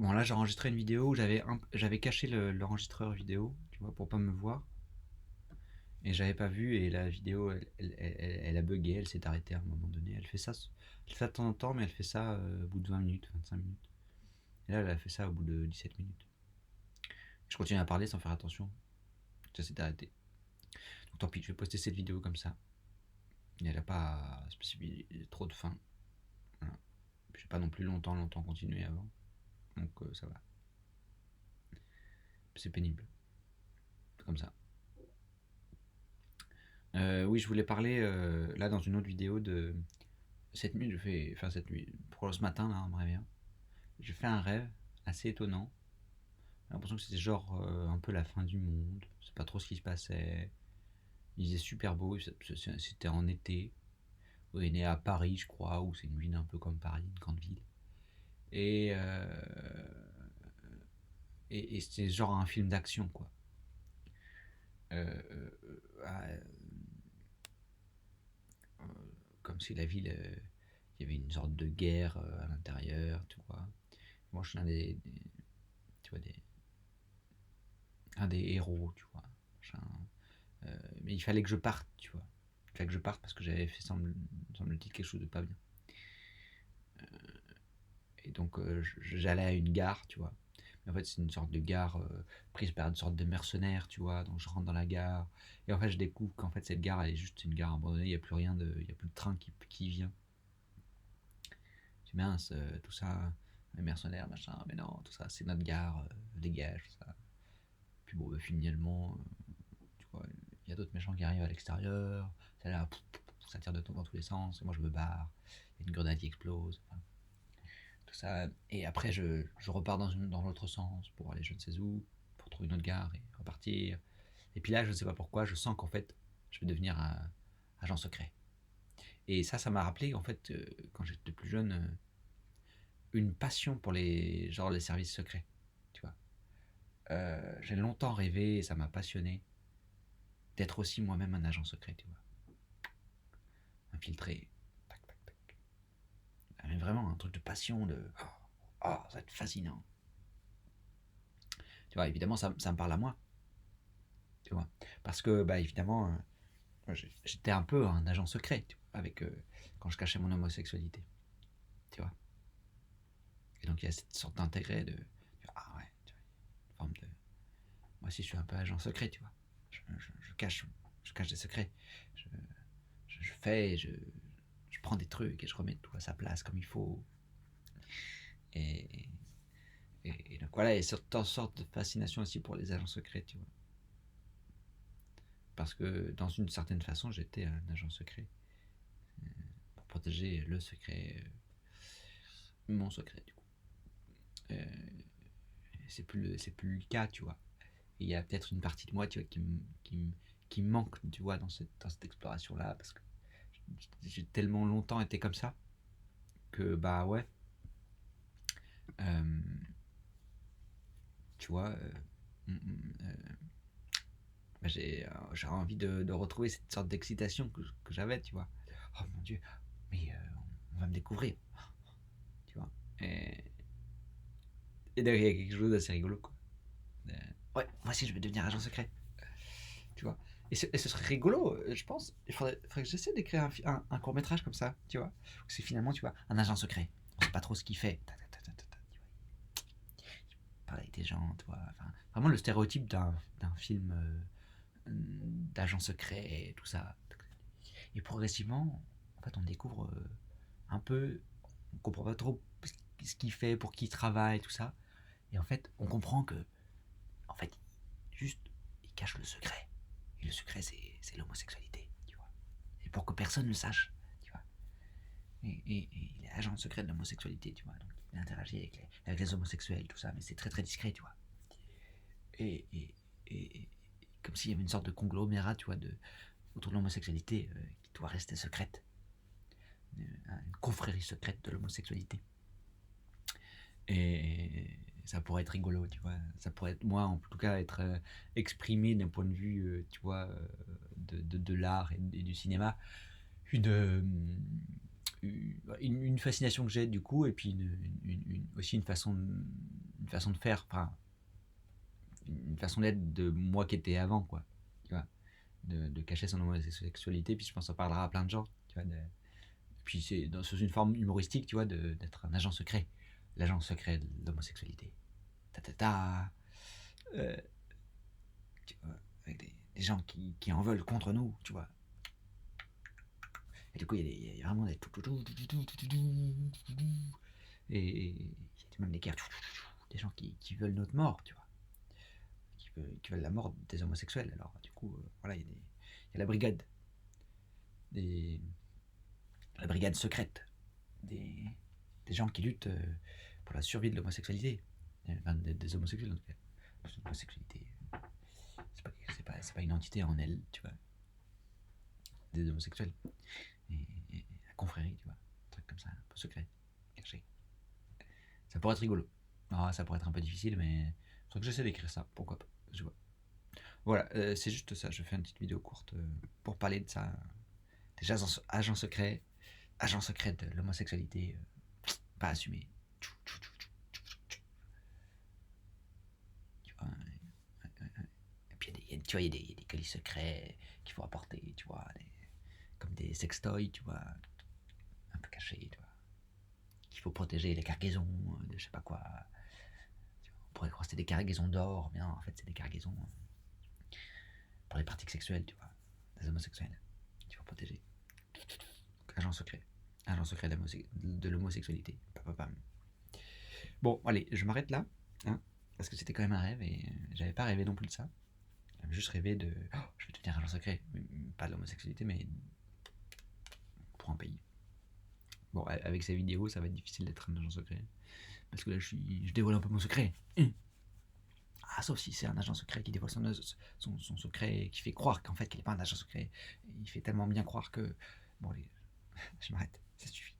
Bon, là, j'ai enregistré une vidéo où j'avais caché l'enregistreur vidéo, tu vois, pour pas me voir. Et j'avais pas vu, et la vidéo, elle a bugué, elle s'est arrêtée à un moment donné. Elle fait ça de temps en temps, mais elle fait ça au bout de 20 minutes, 25 minutes. Et là, elle a fait ça au bout de 17 minutes. Je continue à parler sans faire attention. Ça s'est arrêté. Donc tant pis, je vais poster cette vidéo comme ça. Et elle a pas spécifié trop de fin. Voilà. Je vais pas non plus longtemps continuer avant. Donc ça va. C'est pénible. Comme ça. Oui, je voulais parler là dans une autre vidéo de cette nuit. Enfin cette nuit, pour ce matin là, en me réveillant, j'ai fait un rêve assez étonnant. J'ai l'impression que c'était genre un peu la fin du monde. Je sais pas trop ce qui se passait. Il faisait super beau. C'était en été. On est né à Paris, je crois, où c'est une ville un peu comme Paris, une grande ville. Et, et c'était genre un film d'action, quoi. Euh, Comme si la ville, il y avait une sorte de guerre à l'intérieur, tu vois. Moi, je suis tu vois, un des héros, tu vois. Mais il fallait que je parte, tu vois. Il fallait que je parte parce que j'avais fait, semble-t-il, quelque chose de pas bien. Et donc, j'allais à une gare, tu vois. Mais en fait, c'est une sorte de gare prise par une sorte de mercenaires, tu vois. Donc, je rentre dans la gare. Et en fait, je découvre qu'en fait, cette gare, elle est juste une gare abandonnée. Il n'y a plus rien il y a plus de train qui vient. Je dis, mince, tout ça, les mercenaires, machin. Mais non, tout ça, c'est notre gare, dégage, tout ça. Puis bon, finalement, tu vois, il y a d'autres méchants qui arrivent à l'extérieur. C'est là, ça tire dans tous les sens. Et moi, je me barre. Il y a une grenade qui explose. Enfin, tout ça. Et après, je repars dans l'autre sens pour aller je ne sais où, pour trouver une autre gare et repartir. Et puis là, je ne sais pas pourquoi, je sens qu'en fait, je vais devenir un agent secret. Et ça m'a rappelé, en fait, quand j'étais plus jeune, une passion pour les services secrets. Tu vois. J'ai longtemps rêvé, et ça m'a passionné, d'être aussi moi-même un agent secret, tu vois. Infiltré. Tac, tac, tac. Mais vraiment un truc de passion, oh, ça va être fascinant. Tu vois, évidemment, ça me parle à moi. Tu vois. Parce que, bah, évidemment, j'étais un peu un agent secret, tu vois, quand je cachais mon homosexualité. Tu vois. Et donc, il y a cette sorte d'intérêt ah ouais, tu vois, une forme de. Moi aussi, je suis un peu agent secret, tu vois. Je cache des secrets. Je, je fais, je prends des trucs et je remets tout à sa place comme il faut. Et, et donc voilà, il y a cette sorte de fascination aussi pour les agents secrets, tu vois. Parce que dans une certaine façon, j'étais un agent secret pour protéger le secret, mon secret du coup. Euh, c'est plus le cas, tu vois. Et il y a peut-être une partie de moi, tu vois, qui me manque, tu vois, dans cette exploration-là, parce que j'ai tellement longtemps été comme ça que bah ouais, euh, tu vois, bah, j'ai envie de retrouver cette sorte d'excitation que j'avais, tu vois. Oh mon dieu, mais on va me découvrir, tu vois. Et derrière, il y a quelque chose d'assez rigolo, quoi. Euh, ouais, moi aussi je vais devenir agent secret, tu vois. Et ce serait rigolo, je pense. Il faudrait que j'essaie d'écrire un court métrage comme ça, tu vois. Où c'est finalement, tu vois, un agent secret. On sait pas trop ce qu'il fait. Tu vois. Il parle avec des gens, tu vois. Enfin, vraiment le stéréotype d'un film d'agent secret et tout ça. Et progressivement, en fait, on découvre un peu, on comprend pas trop ce qu'il fait, pour qui il travaille, tout ça. Et en fait, on comprend que, en fait, juste, il cache le secret. Et le secret, c'est l'homosexualité, tu vois. Et pour que personne ne le sache, tu vois. Et il est agent secret de l'homosexualité, tu vois. Donc, il interagit avec les homosexuels, tout ça, mais c'est très très discret, tu vois. Et, et, et comme s'il y avait une sorte de conglomérat, tu vois, autour de l'homosexualité qui doit rester secrète. Une confrérie secrète de l'homosexualité. Et ça pourrait être rigolo, tu vois. Ça pourrait être, moi, en tout cas, être exprimé d'un point de vue, tu vois, de l'art et du cinéma. Une, euh, une fascination que j'ai, du coup, et puis aussi une façon façon de faire, enfin, une façon d'être de moi qui était avant, quoi. Tu vois, de cacher son homosexualité, puis je pense que ça parlera à plein de gens, tu vois. Puis c'est sous une forme humoristique, tu vois, d'être un agent secret. L'agent secret de l'homosexualité. Ta ta ta. Euh, Tu vois, avec des gens qui en veulent contre nous, tu vois. Et du coup, il y a vraiment des. Et il y a même des guerres. Des gens qui veulent notre mort, tu vois. Qui veulent la mort des homosexuels. Alors, du coup, voilà, il y a la brigade. La brigade secrète. Des, des gens qui luttent pour la survie de l'homosexualité. Enfin, des homosexuels, en tout cas. L'homosexualité, c'est pas une entité en elle, tu vois. Des homosexuels. Et la confrérie, tu vois. Un truc comme ça, un peu secret, caché. Ça pourrait être rigolo. Ah, ça pourrait être un peu difficile, mais faudrait que j'essaie d'écrire ça, pourquoi pas. Je vois. Voilà, c'est juste ça. Je fais une petite vidéo courte pour parler de ça. Déjà, agent secret de l'homosexualité, pas assumé. Tu vois, et puis, tu vois, il y a des colis secrets qu'il faut apporter, tu vois, comme des sextoys, tu vois, un peu cachés, tu vois. Qu'il faut protéger les cargaisons, de je sais pas quoi. On pourrait croire que c'était des cargaisons d'or, mais non, en fait, c'est des cargaisons pour les pratiques sexuelles, tu vois, des homosexuels. Il faut protéger. Agent secret. Agent secret de l'homosexualité. Bon, allez, je m'arrête là, hein, parce que c'était quand même un rêve et j'avais pas rêvé non plus de ça. J'avais juste rêvé de. Oh, je vais devenir agent secret. Pas de l'homosexualité, mais pour un pays. Bon, avec ces vidéos, ça va être difficile d'être un agent secret. Parce que là, je dévoile un peu mon secret. Ah, sauf si c'est un agent secret qui dévoile son secret et qui fait croire qu'en fait qu'il n'est pas un agent secret. Il fait tellement bien croire que. Bon, allez, je m'arrête, ça suffit.